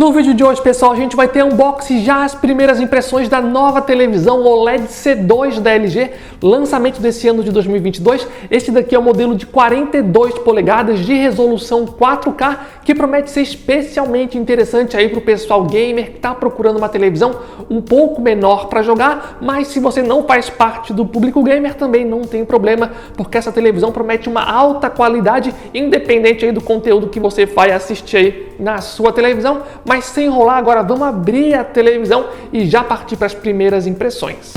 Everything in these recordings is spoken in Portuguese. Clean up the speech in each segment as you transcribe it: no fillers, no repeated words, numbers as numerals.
No vídeo de hoje, pessoal, a gente vai ter unboxing já as primeiras impressões da nova televisão OLED C2 da LG, lançamento desse ano de 2022. Este daqui é o modelo de 42 polegadas de resolução 4K, que promete ser especialmente interessante aí para o pessoal gamer que está procurando uma televisão um pouco menor para jogar, mas se você não faz parte do público gamer também não tem problema, porque essa televisão promete uma alta qualidade, independente aí do conteúdo que você vai assistir aí na sua televisão. Mas sem enrolar, agora vamos abrir a televisão e já partir para as primeiras impressões.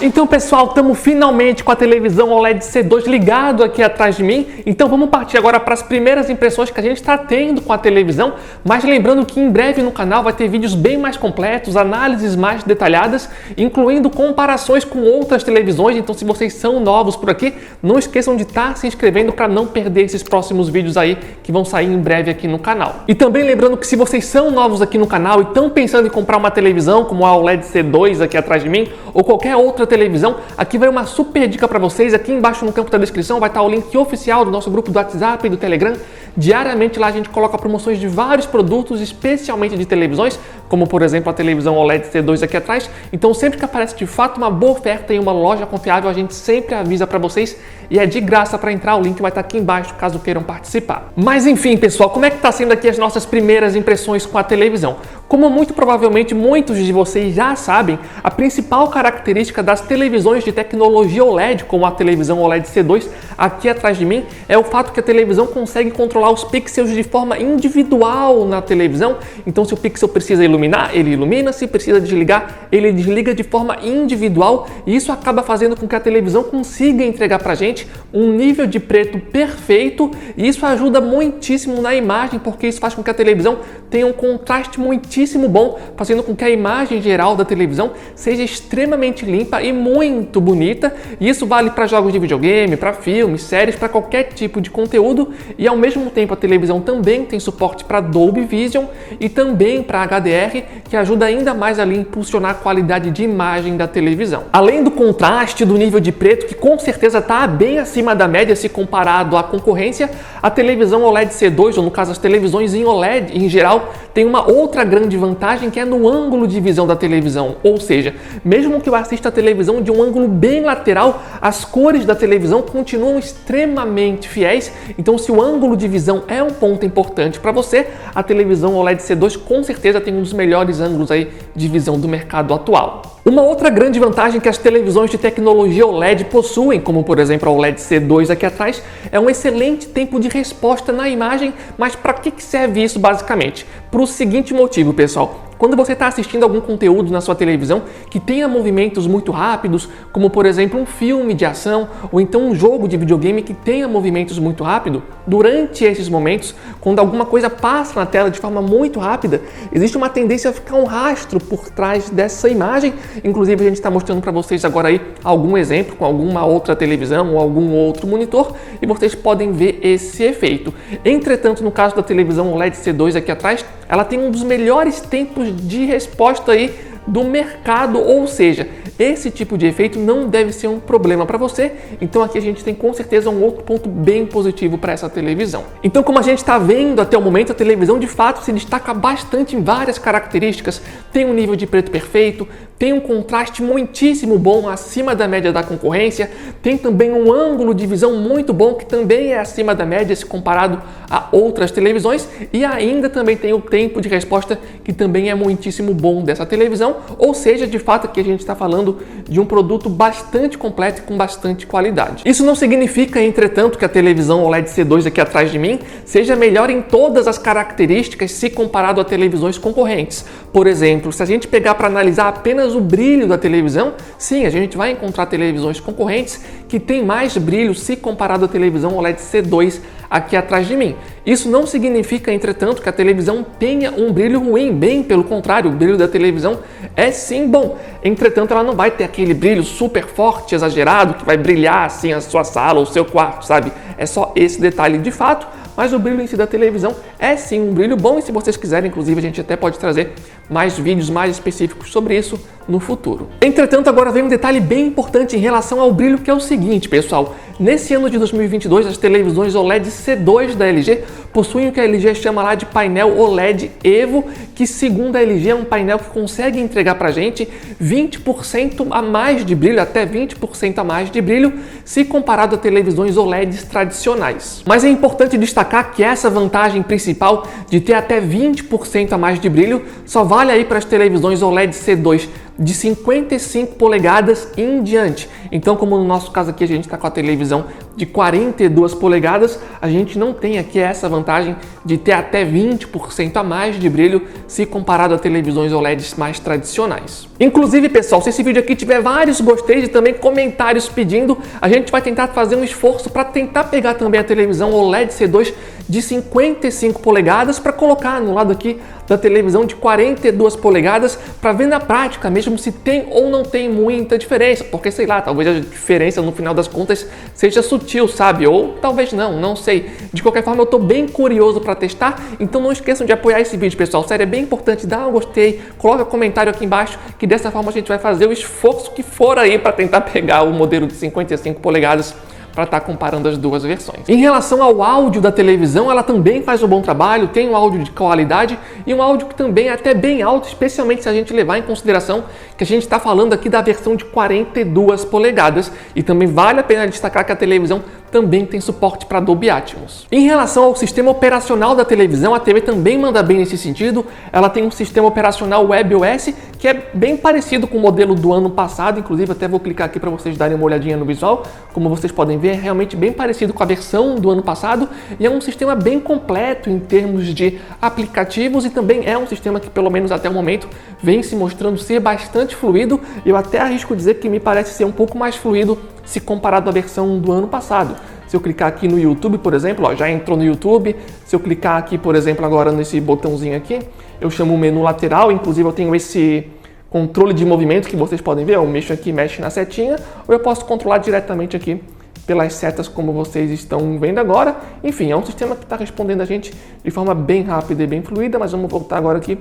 Então, pessoal, estamos finalmente com a televisão OLED C2 ligado aqui atrás de mim. Então vamos partir agora para as primeiras impressões que a gente está tendo com a televisão. Mas lembrando que em breve no canal vai ter vídeos bem mais completos, análises mais detalhadas, incluindo comparações com outras televisões. Então, se vocês são novos por aqui, não esqueçam de estar se inscrevendo para não perder esses próximos vídeos aí que vão sair em breve aqui no canal. E também lembrando que se vocês são novos aqui no canal e estão pensando em comprar uma televisão como a OLED C2 aqui atrás de mim, ou qualquer outra televisão, aqui vai uma super dica para vocês. Aqui embaixo no campo da descrição vai estar o link oficial do nosso grupo do WhatsApp e do Telegram. Diariamente lá a gente coloca promoções de vários produtos, especialmente de televisões, como por exemplo a televisão OLED C2 aqui atrás. Então sempre que aparece de fato uma boa oferta em uma loja confiável, a gente sempre avisa para vocês e é de graça para entrar. O link vai estar aqui embaixo caso queiram participar. Mas enfim, pessoal, como é que está sendo aqui as nossas primeiras impressões com a televisão? Como muito provavelmente muitos de vocês já sabem, a principal característica das televisões de tecnologia OLED, como a televisão OLED C2 aqui atrás de mim, é o fato que a televisão consegue controlar os pixels de forma individual na televisão. Então, se o pixel precisa iluminar, ele ilumina; se precisa desligar, ele desliga de forma individual, e isso acaba fazendo com que a televisão consiga entregar pra gente um nível de preto perfeito, e isso ajuda muitíssimo na imagem, porque isso faz com que a televisão tenha um contraste muitíssimo bom, fazendo com que a imagem geral da televisão seja extremamente limpa e muito bonita. E isso vale para jogos de videogame, para filmes, séries, para qualquer tipo de conteúdo. E ao mesmo tempo a televisão também tem suporte para Dolby Vision e também para HDR, que ajuda ainda mais ali a impulsionar a qualidade de imagem da televisão. Além do contraste, do nível de preto, que com certeza está bem acima da média se comparado à concorrência, a televisão OLED C2, ou no caso as televisões em OLED em geral, tem uma outra grande vantagem, que é no ângulo de visão da televisão. Ou seja, mesmo que eu assista a televisão de um ângulo bem lateral, as cores da televisão continuam extremamente fiéis. Então, se o ângulo de visão é um ponto importante para você, a televisão OLED C2 com certeza tem um dos melhores ângulos aí de visão do mercado atual. Uma outra grande vantagem que as televisões de tecnologia OLED possuem, como por exemplo a OLED C2 aqui atrás, é um excelente tempo de resposta na imagem. Mas para que serve isso basicamente? Para o seguinte motivo, pessoal. Quando você está assistindo algum conteúdo na sua televisão que tenha movimentos muito rápidos, como por exemplo um filme de ação ou então um jogo de videogame que tenha movimentos muito rápidos, durante esses momentos, quando alguma coisa passa na tela de forma muito rápida, existe uma tendência a ficar um rastro por trás dessa imagem. Inclusive a gente está mostrando para vocês agora aí algum exemplo com alguma outra televisão ou algum outro monitor e vocês podem ver esse efeito. Entretanto, no caso da televisão OLED C2 aqui atrás, ela tem um dos melhores tempos de resposta aí do mercado, ou seja, esse tipo de efeito não deve ser um problema para você. Então aqui a gente tem com certeza um outro ponto bem positivo para essa televisão. Então, como a gente está vendo até o momento, a televisão de fato se destaca bastante em várias características. Tem um nível de preto perfeito, tem um contraste muitíssimo bom, acima da média da concorrência, tem também um ângulo de visão muito bom, que também é acima da média se comparado a outras televisões, e ainda também tem o tempo de resposta, que também é muitíssimo bom dessa televisão. Ou seja, de fato aqui a gente está falando de um produto bastante completo e com bastante qualidade. Isso não significa, entretanto, que a televisão OLED C2 aqui atrás de mim seja melhor em todas as características se comparado a televisões concorrentes. Por exemplo, se a gente pegar para analisar apenas o brilho da televisão, sim, a gente vai encontrar televisões concorrentes que têm mais brilho se comparado à televisão OLED C2 aqui atrás de mim. Isso não significa, entretanto, que a televisão tenha um brilho ruim, bem pelo contrário, o brilho da televisão é sim bom. Entretanto, ela não vai ter aquele brilho super forte, exagerado, que vai brilhar assim a sua sala ou o seu quarto, sabe? É só esse detalhe de fato, mas o brilho em si da televisão é sim um brilho bom, e se vocês quiserem, inclusive, a gente até pode trazer mais vídeos mais específicos sobre isso no futuro. Entretanto, agora vem um detalhe bem importante em relação ao brilho, que é o seguinte, pessoal. Nesse ano de 2022, as televisões OLED C2 da LG possuem o que a LG chama lá de painel OLED Evo, que segundo a LG é um painel que consegue entregar pra gente 20% a mais de brilho, até 20% a mais de brilho, se comparado a televisões OLEDs tradicionais. Mas é importante destacar que essa vantagem principal de ter até 20% a mais de brilho só vale aí para as televisões OLED C2 de 55 polegadas em diante. Então, como no nosso caso aqui a gente está com a televisão de 42 polegadas, a gente não tem aqui essa vantagem de ter até 20% a mais de brilho se comparado a televisões OLEDs mais tradicionais. Inclusive, pessoal, se esse vídeo aqui tiver vários gostei e também comentários pedindo, a gente vai tentar fazer um esforço para tentar pegar também a televisão OLED C2 de 55 polegadas para colocar no lado aqui da televisão de 42 polegadas para ver na prática mesmo se tem ou não tem muita diferença, porque sei lá, talvez a diferença no final das contas seja sutil, sabe? Ou talvez não sei. De qualquer forma, eu tô bem curioso para testar, então não esqueçam de apoiar esse vídeo, pessoal. Sério, é bem importante, dá um gostei, coloca comentário aqui embaixo, que dessa forma a gente vai fazer o esforço que for aí para tentar pegar o modelo de 55 polegadas para estar comparando as duas versões. Em relação ao áudio da televisão, ela também faz um bom trabalho, tem um áudio de qualidade e um áudio que também é até bem alto, especialmente se a gente levar em consideração que a gente está falando aqui da versão de 42 polegadas, e também vale a pena destacar que a televisão também tem suporte para Dolby Atmos. Em relação ao sistema operacional da televisão, a TV também manda bem nesse sentido. Ela tem um sistema operacional WebOS que é bem parecido com o modelo do ano passado, inclusive até vou clicar aqui para vocês darem uma olhadinha no visual. Como vocês podem ver, é realmente bem parecido com a versão do ano passado e é um sistema bem completo em termos de aplicativos, e também é um sistema que, pelo menos até o momento, vem se mostrando ser bastante fluido. Eu até arrisco dizer que me parece ser um pouco mais fluido se comparado à versão do ano passado. Se eu clicar aqui no YouTube, por exemplo, ó, já entrou no YouTube. Se eu clicar aqui, por exemplo, agora nesse botãozinho aqui, eu chamo o menu lateral, inclusive eu tenho esse controle de movimento que vocês podem ver, eu mexo aqui, mexe na setinha, ou eu posso controlar diretamente aqui pelas setas, como vocês estão vendo agora. Enfim, é um sistema que está respondendo a gente de forma bem rápida e bem fluida, mas vamos voltar agora aqui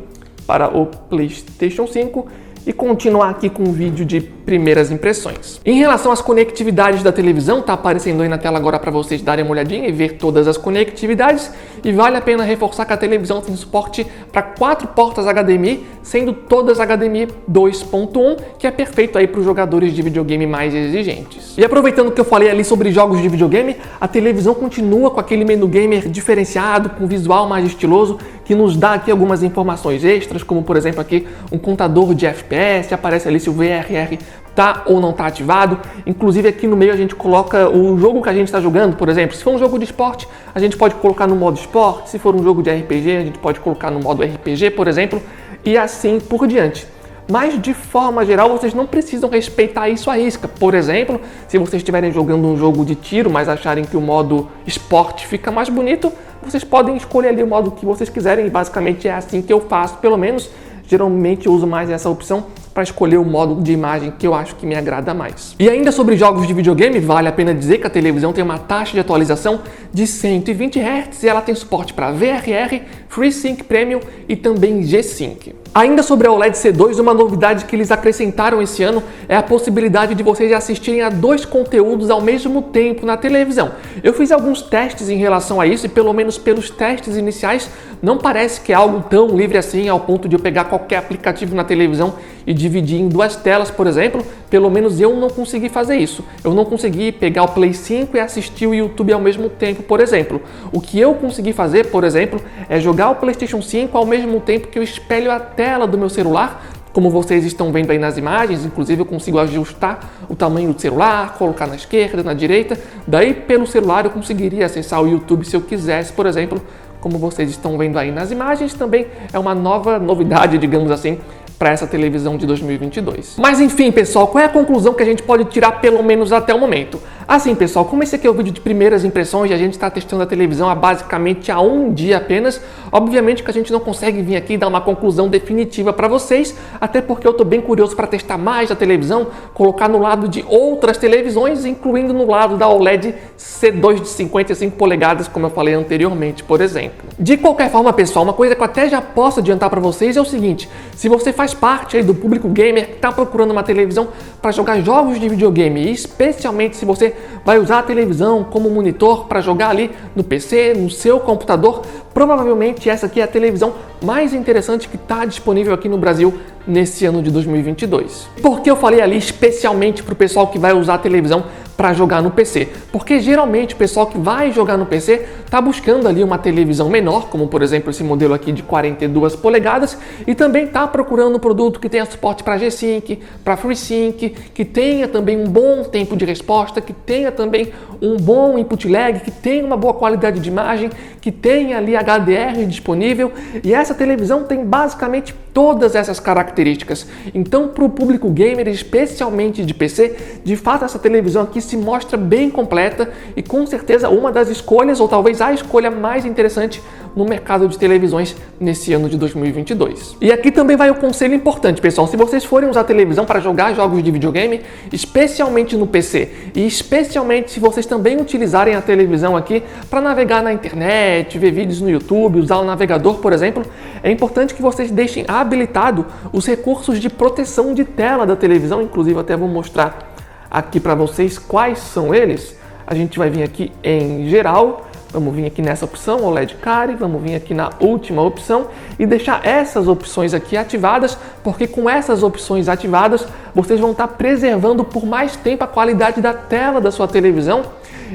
para o PlayStation 5 e continuar aqui com o vídeo de primeiras impressões. Em relação às conectividades da televisão, tá aparecendo aí na tela agora para vocês darem uma olhadinha e ver todas as conectividades, e vale a pena reforçar que a televisão tem suporte para 4 portas HDMI, sendo todas HDMI 2.1, que é perfeito aí para os jogadores de videogame mais exigentes. E aproveitando que eu falei ali sobre jogos de videogame, a televisão continua com aquele menu gamer diferenciado, com visual mais estiloso, que nos dá aqui algumas informações extras, como por exemplo aqui um contador de FPS, aparece ali se o VRR tá ou não tá ativado. Inclusive aqui no meio a gente coloca o jogo que a gente está jogando, por exemplo, se for um jogo de esporte, a gente pode colocar no modo esporte, se for um jogo de RPG, a gente pode colocar no modo RPG, por exemplo, e assim por diante. Mas de forma geral, vocês não precisam respeitar isso à risca. Por exemplo, se vocês estiverem jogando um jogo de tiro, mas acharem que o modo esporte fica mais bonito, vocês podem escolher ali o modo que vocês quiserem, e basicamente é assim que eu faço, pelo menos. Geralmente eu uso mais essa opção para escolher o modo de imagem que eu acho que me agrada mais. E ainda sobre jogos de videogame, vale a pena dizer que a televisão tem uma taxa de atualização de 120 Hz e ela tem suporte para VRR, FreeSync Premium e também G-Sync. Ainda sobre a OLED C2, uma novidade que eles acrescentaram esse ano é a possibilidade de vocês assistirem a 2 conteúdos ao mesmo tempo na televisão. Eu fiz alguns testes em relação a isso e pelo menos pelos testes iniciais não parece que é algo tão livre assim ao ponto de eu pegar qualquer aplicativo na televisão e dividir em 2 telas, por exemplo. Pelo menos eu não consegui fazer isso. Eu não consegui pegar o Play 5 e assistir o YouTube ao mesmo tempo, por exemplo. O que eu consegui fazer, por exemplo, é jogar o PlayStation 5 ao mesmo tempo que eu espelho a tela do meu celular. Como vocês estão vendo aí nas imagens, inclusive eu consigo ajustar o tamanho do celular, colocar na esquerda, na direita. Daí pelo celular eu conseguiria acessar o YouTube se eu quisesse, por exemplo, como vocês estão vendo aí nas imagens. Também é uma nova novidade, digamos assim, para essa televisão de 2022. Mas enfim, pessoal, qual é a conclusão que a gente pode tirar pelo menos até o momento? Assim, pessoal, como esse aqui é o vídeo de primeiras impressões e a gente está testando a televisão há basicamente um dia apenas, obviamente que a gente não consegue vir aqui e dar uma conclusão definitiva para vocês, até porque eu estou bem curioso para testar mais a televisão, colocar no lado de outras televisões, incluindo no lado da OLED C2 de 55 polegadas, como eu falei anteriormente, por exemplo. De qualquer forma, pessoal, uma coisa que eu até já posso adiantar para vocês é o seguinte: se você faz parte aí do público gamer que está procurando uma televisão para jogar jogos de videogame, e especialmente se você vai usar a televisão como monitor para jogar ali no PC, no seu computador, provavelmente essa aqui é a televisão mais interessante que está disponível aqui no Brasil nesse ano de 2022. Por que eu falei ali especialmente para o pessoal que vai usar a televisão para jogar no PC? Porque geralmente o pessoal que vai jogar no PC está buscando ali uma televisão menor, como por exemplo esse modelo aqui de 42 polegadas, e também está procurando um produto que tenha suporte para G-Sync, para FreeSync, que tenha também um bom tempo de resposta, que tenha também um bom input lag, que tenha uma boa qualidade de imagem, que tenha ali HDR disponível, e essa televisão tem basicamente todas essas características. Então, para o público gamer, especialmente de PC, de fato essa televisão aqui se mostra bem completa e com certeza uma das escolhas, ou talvez a escolha mais interessante no mercado de televisões nesse ano de 2022. E aqui também vai o conselho importante, pessoal: se vocês forem usar a televisão para jogar jogos de videogame, especialmente no PC, e especialmente se vocês também utilizarem a televisão aqui para navegar na internet, ver vídeos no YouTube, usar o navegador, por exemplo, é importante que vocês deixem habilitado os recursos de proteção de tela da televisão. Inclusive até vou mostrar aqui para vocês quais são eles. A gente vai vir aqui em geral, vamos vir aqui nessa opção OLED Care, vamos vir aqui na última opção e deixar essas opções aqui ativadas, porque com essas opções ativadas vocês vão estar preservando por mais tempo a qualidade da tela da sua televisão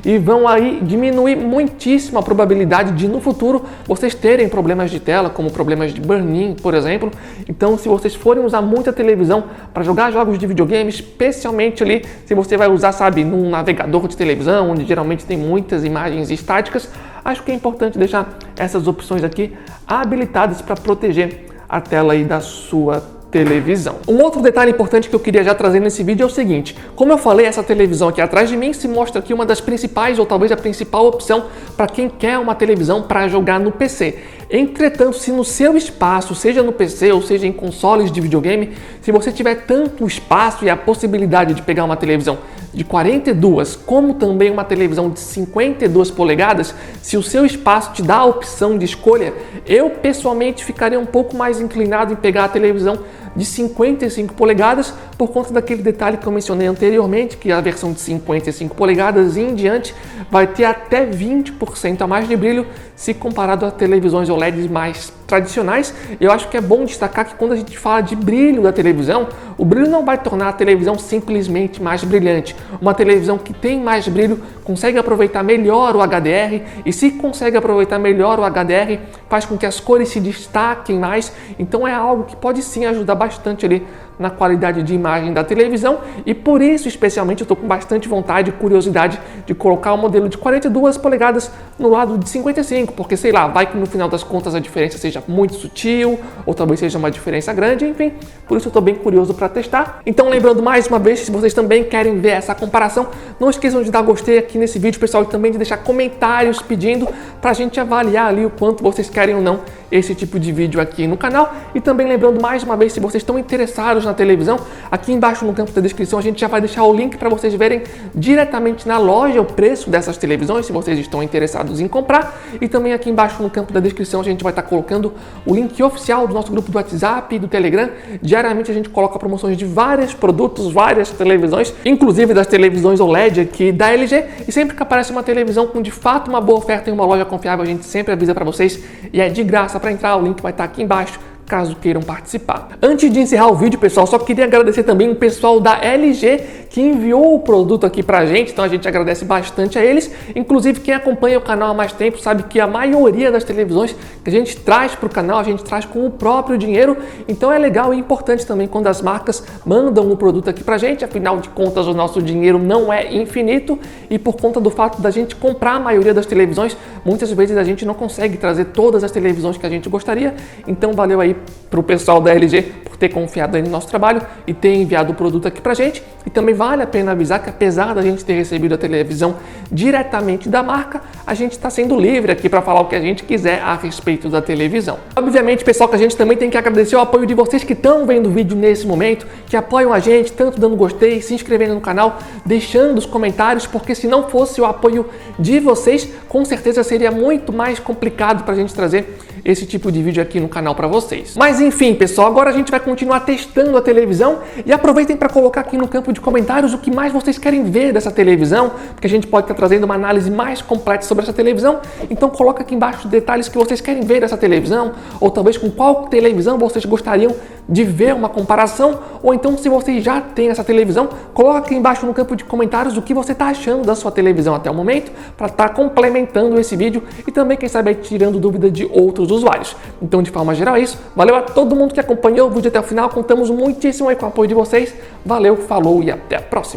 e vão aí diminuir muitíssimo a probabilidade de no futuro vocês terem problemas de tela, como problemas de burn-in, por exemplo. Então, se vocês forem usar muita televisão para jogar jogos de videogame, especialmente ali se você vai usar, sabe, num navegador de televisão, onde geralmente tem muitas imagens estáticas, acho que é importante deixar essas opções aqui habilitadas para proteger a tela aí da sua televisão. Um outro detalhe importante que eu queria já trazer nesse vídeo é o seguinte: como eu falei, essa televisão aqui atrás de mim se mostra aqui uma das principais, ou talvez a principal opção para quem quer uma televisão para jogar no PC. Entretanto, se no seu espaço, seja no PC ou seja em consoles de videogame, se você tiver tanto espaço e a possibilidade de pegar uma televisão de 42, como também uma televisão de 52 polegadas, se o seu espaço te dá a opção de escolha, eu pessoalmente ficaria um pouco mais inclinado em pegar a televisão de 55 polegadas, por conta daquele detalhe que eu mencionei anteriormente, que a versão de 55 polegadas e em diante vai ter até 20% a mais de brilho se comparado a televisões OLED mais tradicionais. Eu acho que é bom destacar que quando a gente fala de brilho da televisão, o brilho não vai tornar a televisão simplesmente mais brilhante. Uma televisão que tem mais brilho consegue aproveitar melhor o HDR, e se consegue aproveitar melhor o HDR, faz com que as cores se destaquem mais. Então é algo que pode sim ajudar bastante ali na qualidade de imagem da televisão, e por isso especialmente eu estou com bastante vontade e curiosidade de colocar o modelo de 42 polegadas no lado de 55, porque sei lá, vai que no final das contas a diferença seja muito sutil, ou talvez seja uma diferença grande, enfim, por isso eu estou bem curioso para testar. Então lembrando mais uma vez, se vocês também querem ver essa comparação, não esqueçam de dar gostei aqui nesse vídeo, pessoal, e também de deixar comentários pedindo para a gente avaliar ali o quanto vocês querem ou não esse tipo de vídeo aqui no canal. E também lembrando mais uma vez, se vocês estão interessados na televisão, aqui embaixo no campo da descrição a gente já vai deixar o link para vocês verem diretamente na loja o preço dessas televisões, se vocês estão interessados em comprar. E também aqui embaixo no campo da descrição a gente vai estar colocando o link oficial do nosso grupo do WhatsApp e do Telegram. Diariamente a gente coloca promoções de vários produtos, várias televisões, inclusive das televisões OLED aqui da LG, e sempre que aparece uma televisão com de fato uma boa oferta em uma loja confiável, a gente sempre avisa para vocês, e é de graça para entrar, o link vai estar aqui embaixo, caso queiram participar. Antes de encerrar o vídeo, pessoal, só queria agradecer também o pessoal da LG que enviou o produto aqui pra gente, então a gente agradece bastante a eles. Inclusive, quem acompanha o canal há mais tempo sabe que a maioria das televisões que a gente traz pro canal, a gente traz com o próprio dinheiro, então é legal e importante também quando as marcas mandam o produto aqui pra gente. Afinal de contas, o nosso dinheiro não é infinito, e por conta do fato da gente comprar a maioria das televisões, muitas vezes a gente não consegue trazer todas as televisões que a gente gostaria. Então valeu aí para o pessoal da LG por ter confiado aí no nosso trabalho e ter enviado o produto aqui pra gente. E também vale a pena avisar que, apesar da gente ter recebido a televisão diretamente da marca, a gente está sendo livre aqui para falar o que a gente quiser a respeito da televisão. Obviamente, pessoal, que a gente também tem que agradecer o apoio de vocês que estão vendo o vídeo nesse momento, que apoiam a gente, tanto dando gostei, se inscrevendo no canal, deixando os comentários, porque se não fosse o apoio de vocês, com certeza seria muito mais complicado para a gente trazer esse tipo de vídeo aqui no canal para vocês. Mas enfim, pessoal, agora a gente vai continuar testando a televisão, e aproveitem para colocar aqui no campo de comentários o que mais vocês querem ver dessa televisão, porque a gente pode estar trazendo uma análise mais completa sobre essa televisão. Então coloca aqui embaixo os detalhes que vocês querem ver dessa televisão, ou talvez com qual televisão vocês gostariam de ver uma comparação, ou então se vocês já têm essa televisão, coloca aqui embaixo no campo de comentários o que você está achando da sua televisão até o momento, para estar complementando esse vídeo e também, quem sabe, tirando dúvida de outros usuários. Então, de forma geral é isso. Valeu a todo mundo que acompanhou o vídeo até o final, contamos muitíssimo aí com o apoio de vocês. Valeu, falou e até a próxima!